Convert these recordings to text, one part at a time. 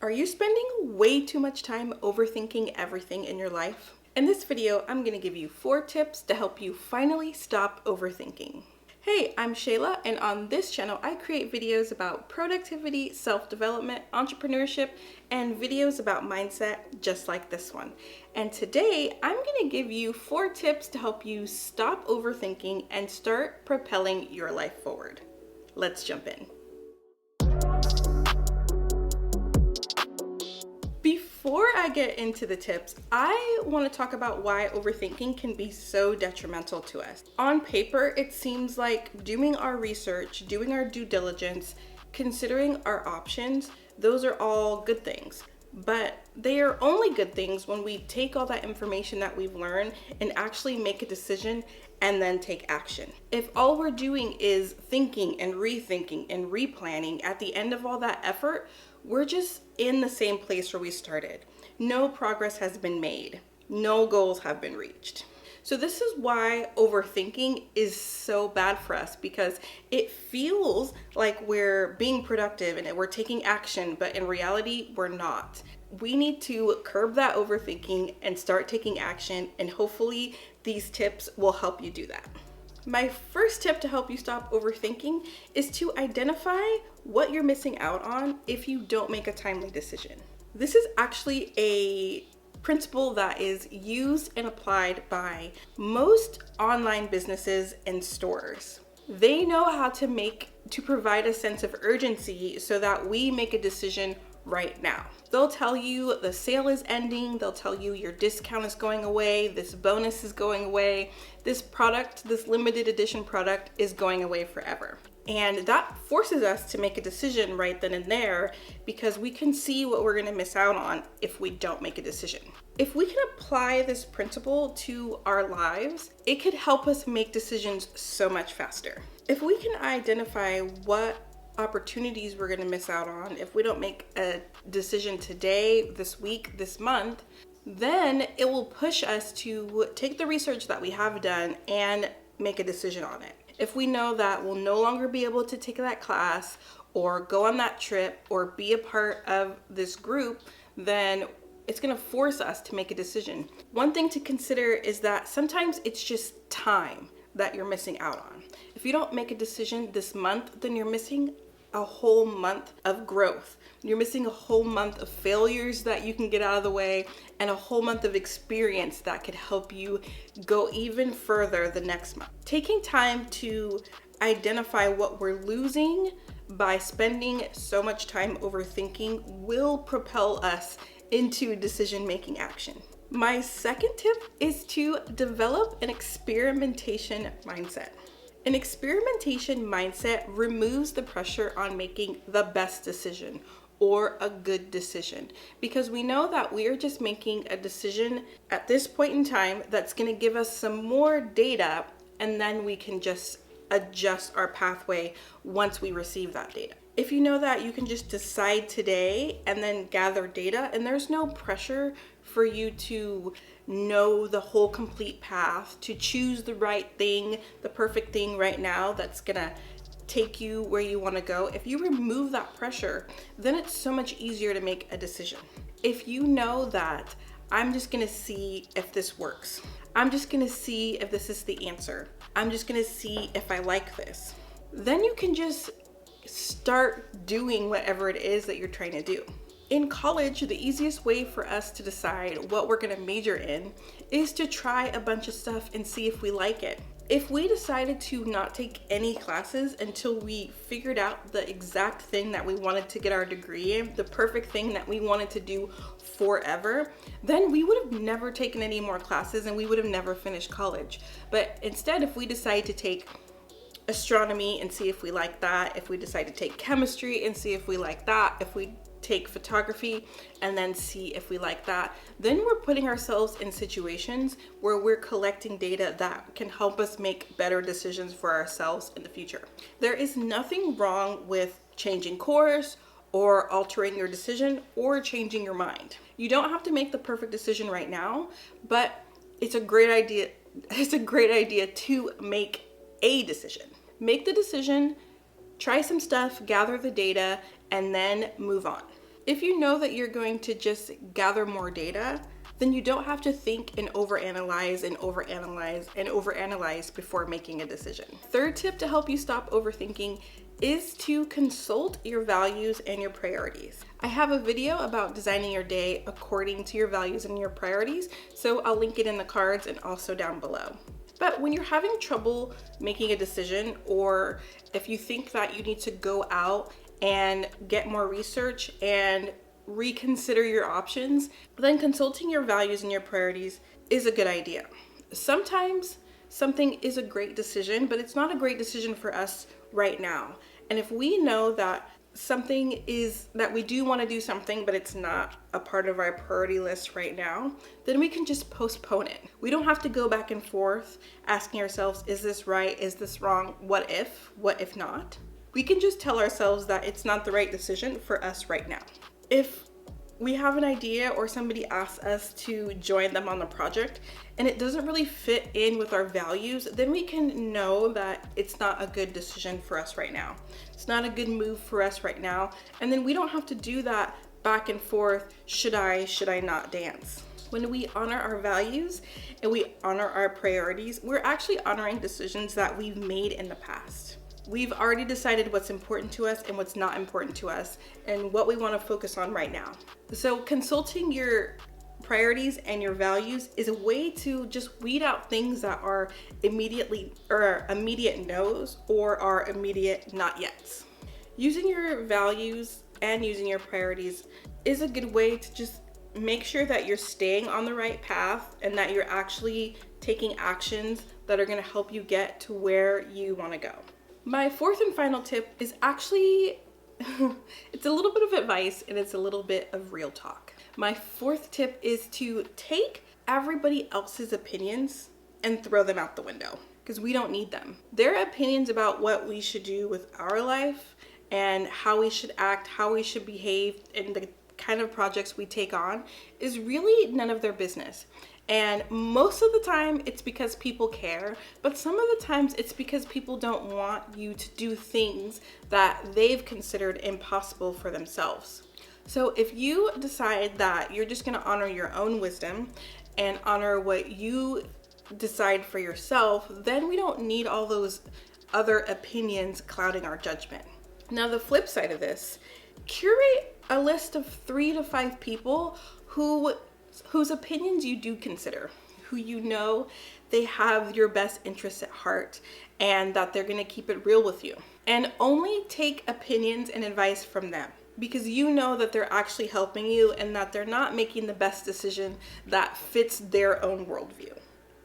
Are you spending way too much time overthinking everything in your life? In this video, I'm going to give you 4 tips to help you finally stop overthinking. Hey, I'm Chayla, and on this channel, I create videos about productivity, self-development, entrepreneurship, and videos about mindset just like this one. And today, I'm going to give you 4 tips to help you stop overthinking and start propelling your life forward. Let's jump in. Before I get into the tips, I want to talk about why overthinking can be so detrimental to us. On paper, it seems like doing our research, doing our due diligence, considering our options, those are all good things. But they are only good things when we take all that information that we've learned and actually make a decision and then take action. If all we're doing is thinking and rethinking and replanning, at the end of all that effort, we're just in the same place where we started. No progress has been made. No goals have been reached. So this is why overthinking is so bad for us, because it feels like we're being productive and we're taking action, but in reality, we're not. We need to curb that overthinking and start taking action, and hopefully these tips will help you do that. My first tip to help you stop overthinking is to identify what you're missing out on if you don't make a timely decision. This is actually a principle that is used and applied by most online businesses and stores. They know how to provide a sense of urgency so that we make a decision right now. They'll tell you the sale is ending, they'll tell you your discount is going away, this bonus is going away, this product, this limited edition product is going away forever. And that forces us to make a decision right then and there, because we can see what we're gonna miss out on if we don't make a decision. If we can apply this principle to our lives, it could help us make decisions so much faster. If we can identify what opportunities we're going to miss out on if we don't make a decision today, this week, this month, then it will push us to take the research that we have done and make a decision on it. If we know that we'll no longer be able to take that class or go on that trip or be a part of this group, then it's going to force us to make a decision. One thing to consider is that sometimes it's just time that you're missing out on. If you don't make a decision this month, then you're missing a whole month of growth. You're missing a whole month of failures that you can get out of the way, and a whole month of experience that could help you go even further the next month. Taking time to identify what we're losing by spending so much time overthinking will propel us into decision-making action. My second tip is to develop an experimentation mindset. An experimentation mindset removes the pressure on making the best decision or a good decision, because we know that we are just making a decision at this point in time that's going to give us some more data, and then we can just adjust our pathway once we receive that data. If you know that you can just decide today and then gather data, and there's no pressure for you to know the whole complete path, to choose the right thing, the perfect thing right now that's gonna take you where you want to go. If you remove that pressure, then it's so much easier to make a decision. If you know that I'm just gonna see if this works, I'm just gonna see if this is the answer, I'm just gonna see if I like this, then you can just start doing whatever it is that you're trying to do. In college, the easiest way for us to decide what we're going to major in is to try a bunch of stuff and see if we like it. If we decided to not take any classes until we figured out the exact thing that we wanted to get our degree in, the perfect thing that we wanted to do forever, then we would have never taken any more classes and we would have never finished college. But instead, if we decide to take astronomy and see if we like that, if we decide to take chemistry and see if we like that, if we take photography and then see if we like that, then we're putting ourselves in situations where we're collecting data that can help us make better decisions for ourselves in the future. There is nothing wrong with changing course or altering your decision or changing your mind. You don't have to make the perfect decision right now, but it's a great idea. It's a great idea to make a decision. Make the decision, try some stuff, gather the data, and then move on. If you know that you're going to just gather more data, then you don't have to think and overanalyze and overanalyze and overanalyze before making a decision. Third tip to help you stop overthinking is to consult your values and your priorities. I have a video about designing your day according to your values and your priorities, so I'll link it in the cards and also down below. But when you're having trouble making a decision, or if you think that you need to go out and get more research and reconsider your options, then consulting your values and your priorities is a good idea. Sometimes something is a great decision, but it's not a great decision for us right now. And if we know that something is that we do want to do something, but it's not a part of our priority list right now, then we can just postpone it. We don't have to go back and forth asking ourselves, is this right? Is this wrong? What if not? We can just tell ourselves that it's not the right decision for us right now. If we have an idea or somebody asks us to join them on the project and it doesn't really fit in with our values, then we can know that it's not a good decision for us right now. It's not a good move for us right now. And then we don't have to do that back and forth, should I not dance? When we honor our values and we honor our priorities, we're actually honoring decisions that we've made in the past. We've already decided what's important to us and what's not important to us and what we want to focus on right now. So consulting your priorities and your values is a way to just weed out things that are immediate no's or are immediate not yets. Using your values and using your priorities is a good way to just make sure that you're staying on the right path and that you're actually taking actions that are going to help you get to where you want to go. My fourth and final tip is actually, it's a little bit of advice and it's a little bit of real talk. My fourth tip is to take everybody else's opinions and throw them out the window because we don't need them. Their opinions about what we should do with our life and how we should act, how we should behave, and the kind of projects we take on is really none of their business. And most of the time it's because people care, but some of the times it's because people don't want you to do things that they've considered impossible for themselves. So if you decide that you're just gonna honor your own wisdom and honor what you decide for yourself, then we don't need all those other opinions clouding our judgment. Now the flip side of this, curate a list of 3 to 5 people whose opinions you do consider, who you know they have your best interests at heart and that they're going to keep it real with you. And only take opinions and advice from them because you know that they're actually helping you and that they're not making the best decision that fits their own worldview.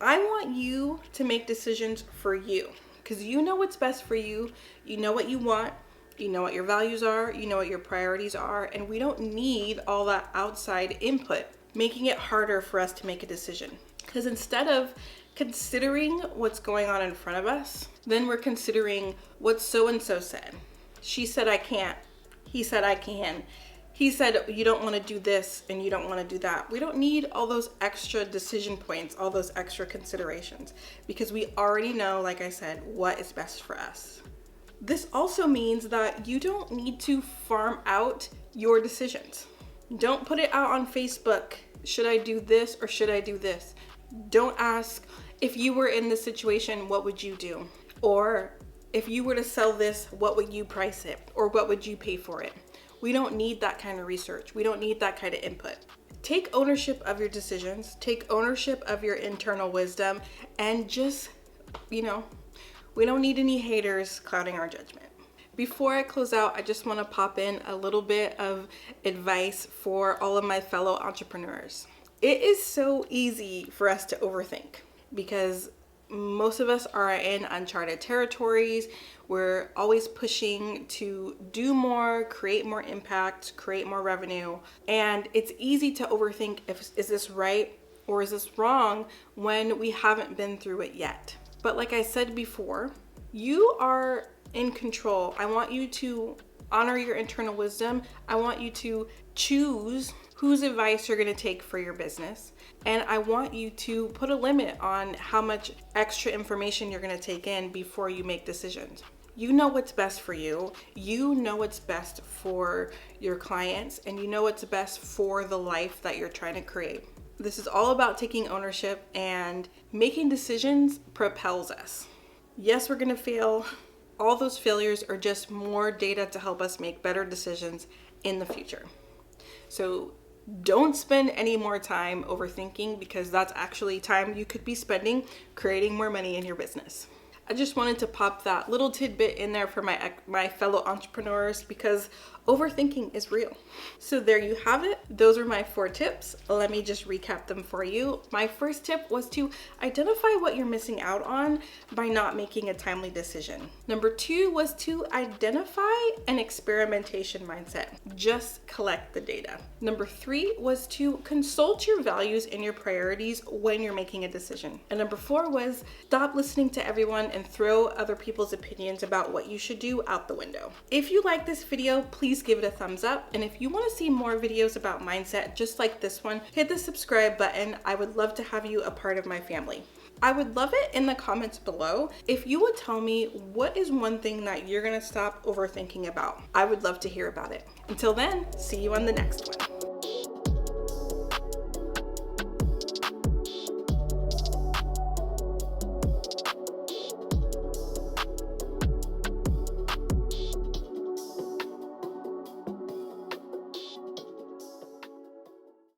I want you to make decisions for you because you know what's best for you, you know what you want, you know what your values are, you know what your priorities are, and we don't need all that outside input making it harder for us to make a decision. Because instead of considering what's going on in front of us, then we're considering what so-and-so said. She said I can't. He said I can. He said you don't want to do this and you don't want to do that. We don't need all those extra decision points, all those extra considerations, because we already know, like I said, what is best for us. This also means that you don't need to farm out your decisions. Don't put it out on Facebook. Should I do this or should I do this? Don't ask, if you were in this situation, what would you do? Or if you were to sell this, what would you price it? Or what would you pay for it? We don't need that kind of research. We don't need that kind of input. Take ownership of your decisions. Take ownership of your internal wisdom and just, we don't need any haters clouding our judgment. Before I close out, I just want to pop in a little bit of advice for all of my fellow entrepreneurs. It is so easy for us to overthink because most of us are in uncharted territories. We're always pushing to do more, create more impact, create more revenue. And it's easy to overthink is this right or is this wrong when we haven't been through it yet. But like I said before, you are in control. I want you to honor your internal wisdom. I want you to choose whose advice you're going to take for your business. And I want you to put a limit on how much extra information you're going to take in before you make decisions. You know what's best for you. You know what's best for your clients, and you know what's best for the life that you're trying to create. This is all about taking ownership, and making decisions propels us. Yes, we're gonna fail. All those failures are just more data to help us make better decisions in the future. So don't spend any more time overthinking, because that's actually time you could be spending creating more money in your business. I just wanted to pop that little tidbit in there for my fellow entrepreneurs, because overthinking is real. So there you have it. Those are my 4 tips. Let me just recap them for you. My first tip was to identify what you're missing out on by not making a timely decision. Number 2 was to identify an experimentation mindset. Just collect the data. Number 3 was to consult your values and your priorities when you're making a decision. And number 4 was stop listening to everyone and throw other people's opinions about what you should do out the window. If you like this video, please give it a thumbs up. And if you want to see more videos about mindset just like this one, hit the subscribe button. I would love to have you a part of my family. I would love it in the comments below if you would tell me what is one thing that you're going to stop overthinking about. I would love to hear about it. Until then, see you on the next one.